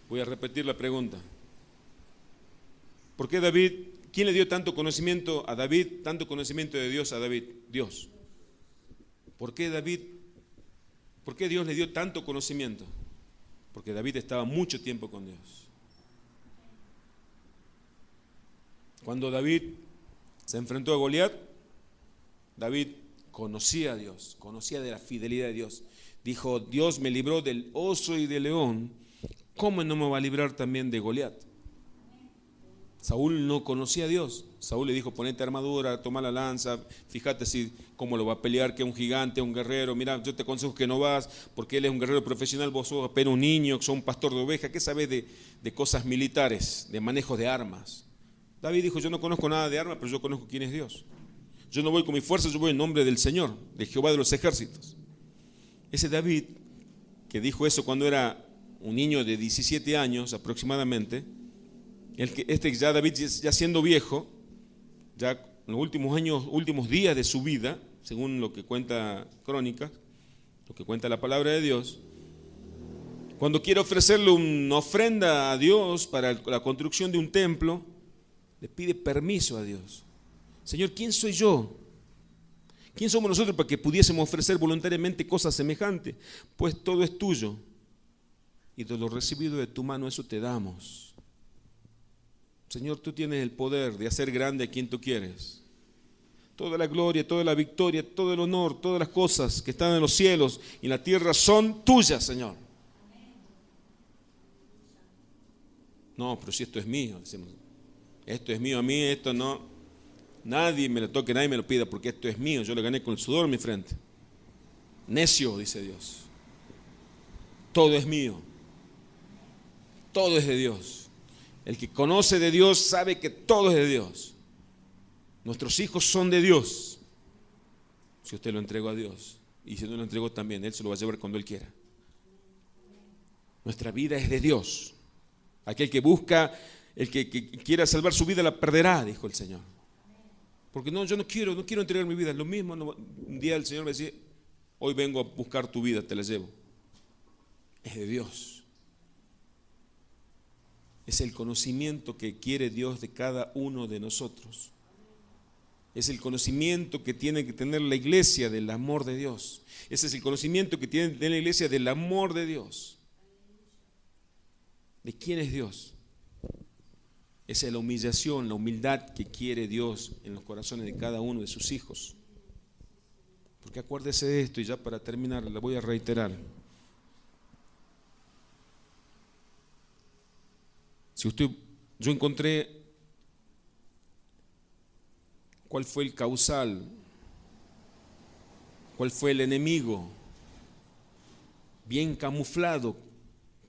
Voy a repetir la pregunta. ¿Por qué David, quién le dio tanto conocimiento a David, tanto conocimiento de Dios a David? Dios. ¿Por qué Dios le dio tanto conocimiento? Porque David estaba mucho tiempo con Dios. Cuando David se enfrentó a Goliat, David conocía a Dios, conocía de la fidelidad de Dios. Dijo: Dios me libró del oso y del león, ¿cómo no me va a librar también de Goliat? Saúl no conocía a Dios. Saúl le dijo: ponete armadura, toma la lanza, fíjate cómo lo va a pelear, que es un gigante, un guerrero. Mira, yo te aconsejo que no vas, porque él es un guerrero profesional, vos sos apenas un niño, sos un pastor de ovejas. ¿Qué sabés de cosas militares, de manejo de armas? David dijo: yo no conozco nada de armas, pero yo conozco quién es Dios. Yo no voy con mi fuerza, yo voy en nombre del Señor, de Jehová de los ejércitos. Ese David, que dijo eso cuando era un niño de 17 años aproximadamente, ya David, ya siendo viejo, ya en los últimos días de su vida, según lo que cuenta Crónicas, lo que cuenta la palabra de Dios, cuando quiere ofrecerle una ofrenda a Dios para la construcción de un templo, le pide permiso a Dios. Señor, ¿quién soy yo? ¿Quién somos nosotros para que pudiésemos ofrecer voluntariamente cosas semejantes? Pues todo es tuyo, y de lo recibido de tu mano eso te damos. Señor, tú tienes el poder de hacer grande a quien tú quieres. Toda la gloria, toda la victoria, todo el honor, todas las cosas que están en los cielos y en la tierra son tuyas, Señor. No, pero si esto es mío, decimos. Esto es mío a mí, esto no. Nadie me lo toque, nadie me lo pida, porque esto es mío. Yo lo gané con el sudor en mi frente. Necio, dice Dios. Todo es mío. Todo es de Dios. El que conoce de Dios sabe que todo es de Dios. Nuestros hijos son de Dios. Si usted lo entregó a Dios, y si no lo entregó también, Él se lo va a llevar cuando Él quiera. Nuestra vida es de Dios. Aquel que busca, el que quiera salvar su vida la perderá, dijo el Señor. Porque no, yo no quiero entregar mi vida. Lo mismo, un día el Señor me decía: hoy vengo a buscar tu vida, te la llevo. Es de Dios. Es el conocimiento que quiere Dios de cada uno de nosotros. Es el conocimiento que tiene que tener la iglesia del amor de Dios. Ese es el conocimiento que tiene que tener la iglesia del amor de Dios. ¿De quién es Dios? Esa es la humillación, la humildad que quiere Dios en los corazones de cada uno de sus hijos. Porque acuérdese de esto, y ya para terminar la voy a reiterar. Yo encontré cuál fue el causal, cuál fue el enemigo bien camuflado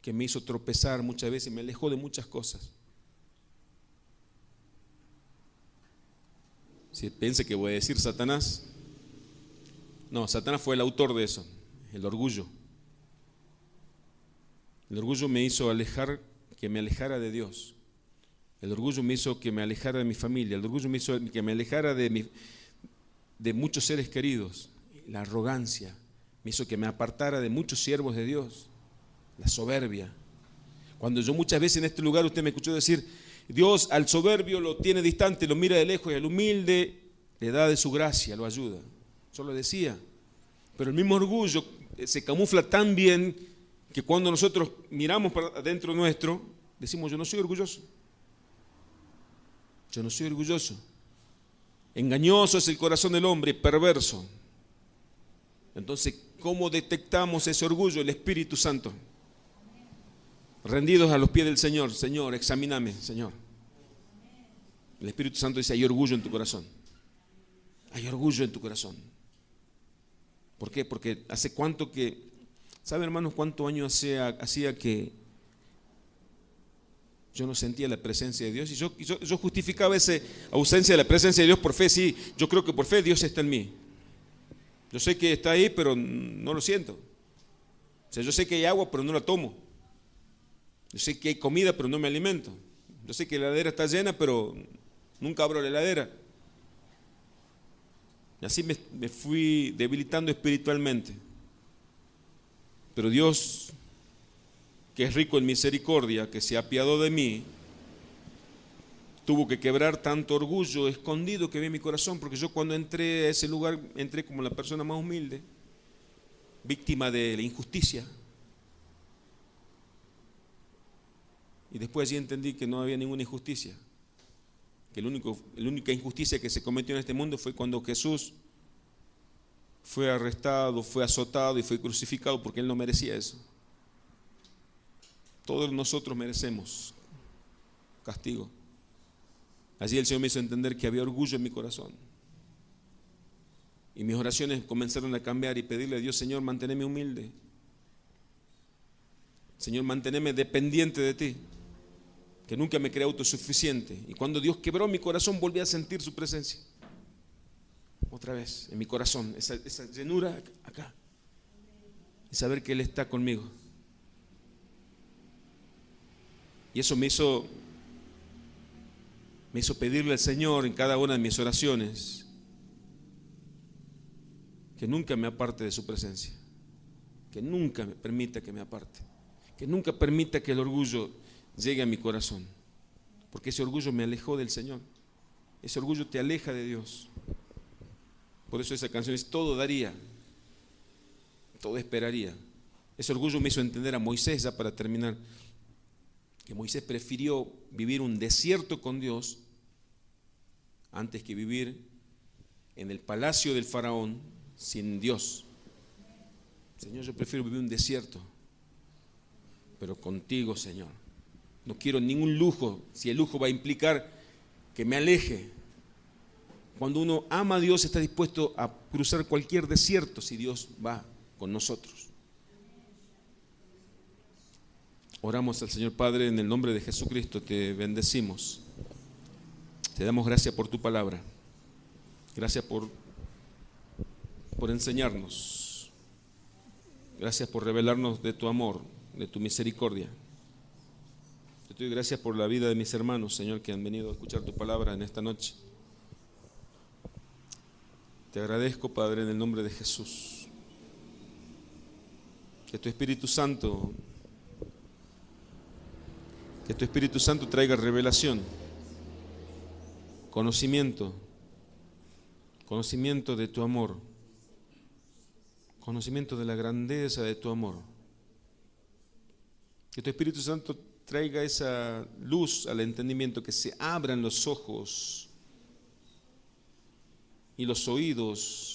que me hizo tropezar muchas veces y me alejó de muchas cosas. Si piensa que voy a decir Satanás, no, Satanás fue el autor de eso, el orgullo. El orgullo me hizo que me alejara de Dios. El orgullo me hizo que me alejara de mi familia. El orgullo me hizo que me alejara de muchos seres queridos. La arrogancia me hizo que me apartara de muchos siervos de Dios. La soberbia. Cuando yo muchas veces en este lugar usted me escuchó decir: Dios al soberbio lo tiene distante, lo mira de lejos, y al humilde le da de su gracia, lo ayuda. Yo lo decía. Pero el mismo orgullo se camufla tan bien que cuando nosotros miramos para adentro nuestro, decimos, yo no soy orgulloso. Yo no soy orgulloso. Engañoso es el corazón del hombre, perverso. Entonces, ¿cómo detectamos ese orgullo? El Espíritu Santo. Rendidos a los pies del Señor. Señor, examíname, Señor. El Espíritu Santo dice, hay orgullo en tu corazón. Hay orgullo en tu corazón. ¿Por qué? Porque hace cuánto que, ¿saben, hermanos, cuántos años hacía que yo no sentía la presencia de Dios? Y yo justificaba esa ausencia de la presencia de Dios por fe. Sí, yo creo que por fe Dios está en mí. Yo sé que está ahí, pero no lo siento. O sea, yo sé que hay agua, pero no la tomo. Yo sé que hay comida, pero no me alimento. Yo sé que la heladera está llena, pero nunca abro la heladera. Y así me fui debilitando espiritualmente. Pero Dios, que es rico en misericordia, que se apiadó de mí, tuvo que quebrar tanto orgullo escondido que había en mi corazón, porque yo cuando entré a ese lugar, entré como la persona más humilde, víctima de la injusticia. Y después allí entendí que no había ninguna injusticia, que la única injusticia que se cometió en este mundo fue cuando Jesús fue arrestado, fue azotado y fue crucificado, porque Él no merecía eso. Todos nosotros merecemos castigo. Allí el Señor me hizo entender que había orgullo en mi corazón. Y mis oraciones comenzaron a cambiar y pedirle a Dios, Señor, manténme humilde. Señor, manténme dependiente de ti, que nunca me creé autosuficiente. Y cuando Dios quebró mi corazón, volví a sentir su presencia. Otra vez, en mi corazón, esa llenura acá. Y saber que Él está conmigo. Y eso me hizo pedirle al Señor en cada una de mis oraciones que nunca me aparte de su presencia, que nunca me permita que me aparte, que nunca permita que el orgullo llegue a mi corazón, porque ese orgullo me alejó del Señor, ese orgullo te aleja de Dios. Por eso esa canción es todo daría, todo esperaría. Ese orgullo me hizo entender a Moisés, ya para terminar, que Moisés prefirió vivir un desierto con Dios antes que vivir en el palacio del faraón sin Dios. Señor, yo prefiero vivir un desierto, pero contigo, Señor. No quiero ningún lujo, si el lujo va a implicar que me aleje. Cuando uno ama a Dios, está dispuesto a cruzar cualquier desierto si Dios va con nosotros. Oramos al Señor Padre, en el nombre de Jesucristo, te bendecimos. Te damos gracias por tu palabra. Gracias por enseñarnos. Gracias por revelarnos de tu amor, de tu misericordia. Te doy gracias por la vida de mis hermanos, Señor, que han venido a escuchar tu palabra en esta noche. Te agradezco, Padre, en el nombre de Jesús. Que tu Espíritu Santo traiga revelación, conocimiento de tu amor, conocimiento de la grandeza de tu amor. Que tu Espíritu Santo traiga esa luz al entendimiento, que se abran los ojos y los oídos